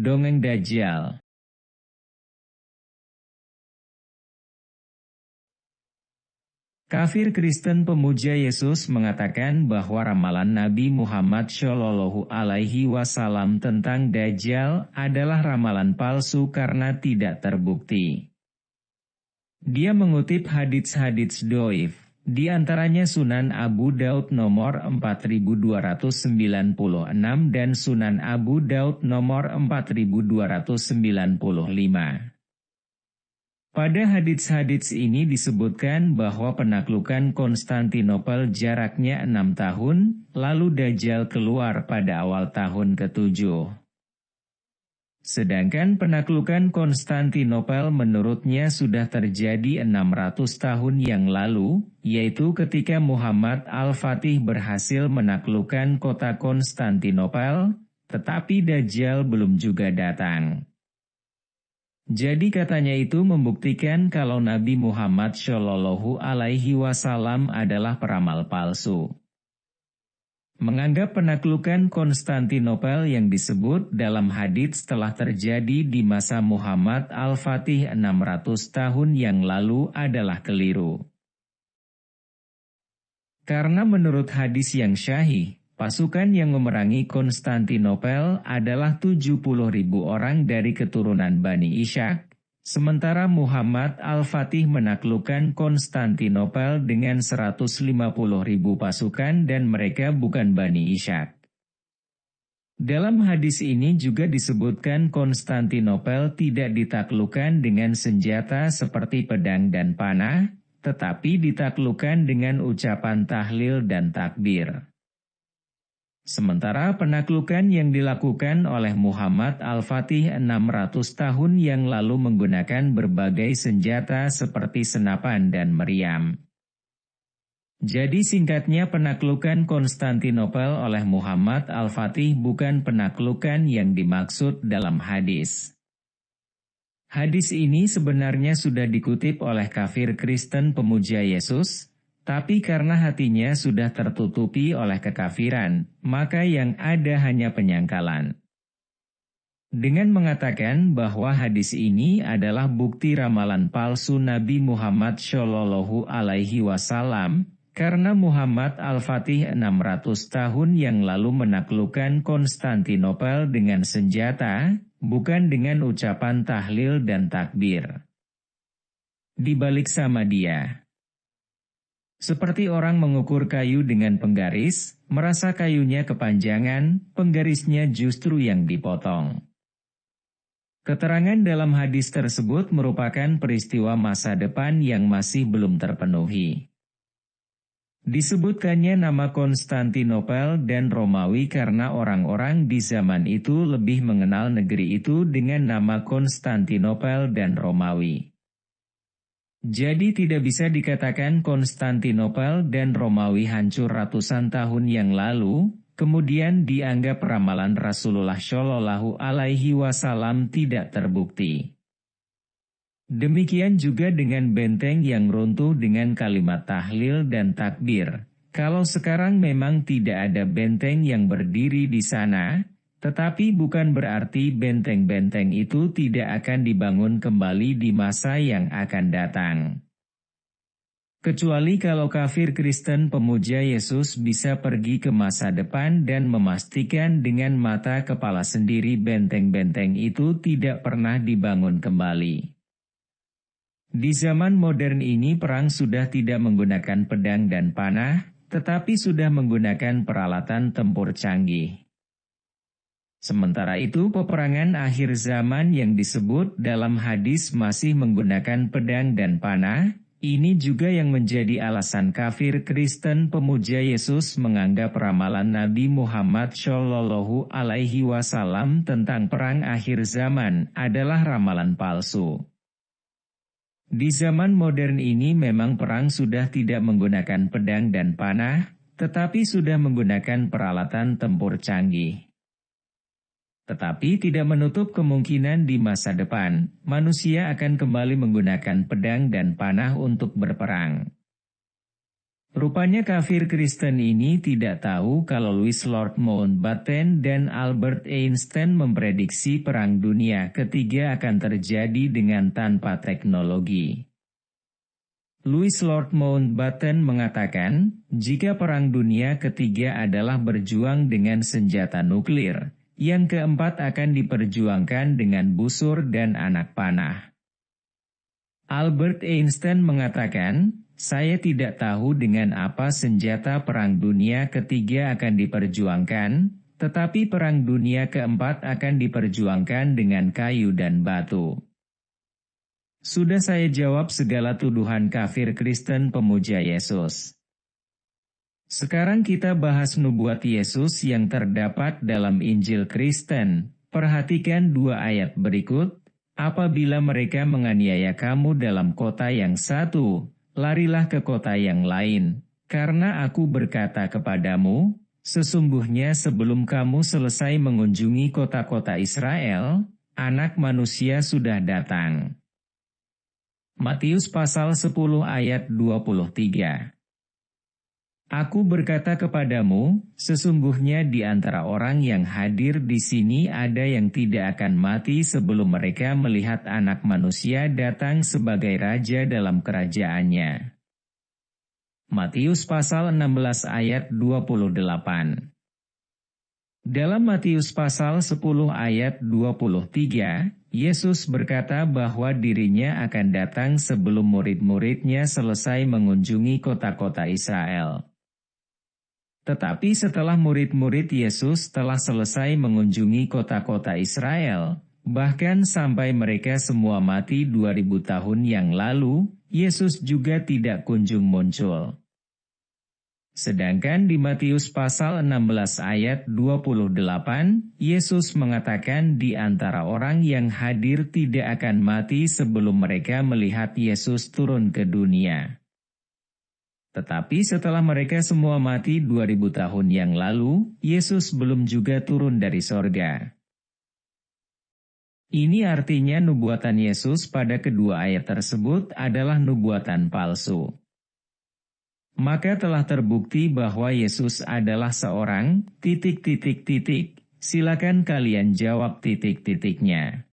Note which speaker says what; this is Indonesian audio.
Speaker 1: Dongeng Dajjal. Kafir Kristen pemuja Yesus mengatakan bahwa ramalan Nabi Muhammad Shallallahu Alaihi Wasallam tentang Dajjal adalah ramalan palsu karena tidak terbukti. Dia mengutip hadits-hadits doif, di antaranya Sunan Abu Daud nomor 4296 dan Sunan Abu Daud nomor 4295. Pada hadits-hadits ini disebutkan bahwa penaklukan Konstantinopel jaraknya 6 tahun, lalu Dajjal keluar pada awal tahun ke-7. Sedangkan penaklukan Konstantinopel menurutnya sudah terjadi 600 tahun yang lalu, yaitu ketika Muhammad Al-Fatih berhasil menaklukkan kota Konstantinopel, tetapi Dajjal belum juga datang. Jadi katanya itu membuktikan kalau Nabi Muhammad Shallallahu Alaihi Wasallam adalah peramal palsu. Menganggap penaklukan Konstantinopel yang disebut dalam hadits telah terjadi di masa Muhammad Al-Fatih 600 tahun yang lalu adalah keliru. Karena menurut hadis yang syahih, pasukan yang memerangi Konstantinopel adalah 70.000 orang dari keturunan Bani Ishaq, sementara Muhammad Al-Fatih menaklukkan Konstantinopel dengan 150.000 pasukan dan mereka bukan Bani Ishaq. Dalam hadis ini juga disebutkan Konstantinopel tidak ditaklukkan dengan senjata seperti pedang dan panah, tetapi ditaklukkan dengan ucapan tahlil dan takbir. Sementara penaklukan yang dilakukan oleh Muhammad Al-Fatih 600 tahun yang lalu menggunakan berbagai senjata seperti senapan dan meriam. Jadi singkatnya penaklukan Konstantinopel oleh Muhammad Al-Fatih bukan penaklukan yang dimaksud dalam hadis. Hadis ini sebenarnya sudah dikutip oleh kafir Kristen pemuja Yesus, tapi karena hatinya sudah tertutupi oleh kekafiran, maka yang ada hanya penyangkalan. Dengan mengatakan bahwa hadis ini adalah bukti ramalan palsu Nabi Muhammad Shallallahu Alaihi Wasallam, karena Muhammad Al-Fatih 600 tahun yang lalu menaklukkan Konstantinopel dengan senjata, bukan dengan ucapan tahlil dan takbir. Dibalik sama dia. Seperti orang mengukur kayu dengan penggaris, merasa kayunya kepanjangan, penggarisnya justru yang dipotong. Keterangan dalam hadis tersebut merupakan peristiwa masa depan yang masih belum terpenuhi. Disebutkannya nama Konstantinopel dan Romawi karena orang-orang di zaman itu lebih mengenal negeri itu dengan nama Konstantinopel dan Romawi. Jadi tidak bisa dikatakan Konstantinopel dan Romawi hancur ratusan tahun yang lalu, kemudian dianggap ramalan Rasulullah Shallallahu Alaihi Wasallam tidak terbukti. Demikian juga dengan benteng yang runtuh dengan kalimat tahlil dan takbir. Kalau sekarang memang tidak ada benteng yang berdiri di sana, tetapi bukan berarti benteng-benteng itu tidak akan dibangun kembali di masa yang akan datang. Kecuali kalau kafir Kristen pemuja Yesus bisa pergi ke masa depan dan memastikan dengan mata kepala sendiri benteng-benteng itu tidak pernah dibangun kembali. Di zaman modern ini perang sudah tidak menggunakan pedang dan panah, tetapi sudah menggunakan peralatan tempur canggih. Sementara itu peperangan akhir zaman yang disebut dalam hadis masih menggunakan pedang dan panah, ini juga yang menjadi alasan kafir Kristen pemuja Yesus menganggap ramalan Nabi Muhammad Shallallahu Alaihi Wasallam tentang perang akhir zaman adalah ramalan palsu. Di zaman modern ini memang perang sudah tidak menggunakan pedang dan panah, tetapi sudah menggunakan peralatan tempur canggih. Tetapi tidak menutup kemungkinan di masa depan, manusia akan kembali menggunakan pedang dan panah untuk berperang. Rupanya kafir Kristen ini tidak tahu kalau Louis Lord Mountbatten dan Albert Einstein memprediksi Perang Dunia Ketiga akan terjadi dengan tanpa teknologi. Louis Lord Mountbatten mengatakan, jika Perang Dunia Ketiga adalah berjuang dengan senjata nuklir, yang keempat akan diperjuangkan dengan busur dan anak panah. Albert Einstein mengatakan, saya tidak tahu dengan apa senjata Perang Dunia Ketiga akan diperjuangkan, tetapi Perang Dunia Keempat akan diperjuangkan dengan kayu dan batu. Sudah saya jawab segala tuduhan kafir Kristen pemuja Yesus. Sekarang kita bahas nubuat Yesus yang terdapat dalam Injil Kristen. Perhatikan 2 ayat berikut. Apabila mereka menganiaya kamu dalam kota yang satu, larilah ke kota yang lain, karena aku berkata kepadamu, sesungguhnya sebelum kamu selesai mengunjungi kota-kota Israel, Anak Manusia sudah datang. Matius pasal 10 ayat 23. Aku berkata kepadamu, sesungguhnya di antara orang yang hadir di sini ada yang tidak akan mati sebelum mereka melihat Anak Manusia datang sebagai Raja dalam kerajaannya. Matius pasal 16 ayat 28. Dalam Matius pasal 10 ayat 23, Yesus berkata bahwa dirinya akan datang sebelum murid-muridnya selesai mengunjungi kota-kota Israel. Tetapi setelah murid-murid Yesus telah selesai mengunjungi kota-kota Israel, bahkan sampai mereka semua mati 2000 tahun yang lalu, Yesus juga tidak kunjung muncul. Sedangkan di Matius pasal 16 ayat 28, Yesus mengatakan di antara orang yang hadir tidak akan mati sebelum mereka melihat Yesus turun ke dunia. Tetapi setelah mereka semua mati 2000 tahun yang lalu, Yesus belum juga turun dari sorga. Ini artinya nubuatan Yesus pada kedua ayat tersebut adalah nubuatan palsu. Maka telah terbukti bahwa Yesus adalah seorang ... Silakan kalian jawab titik-titiknya.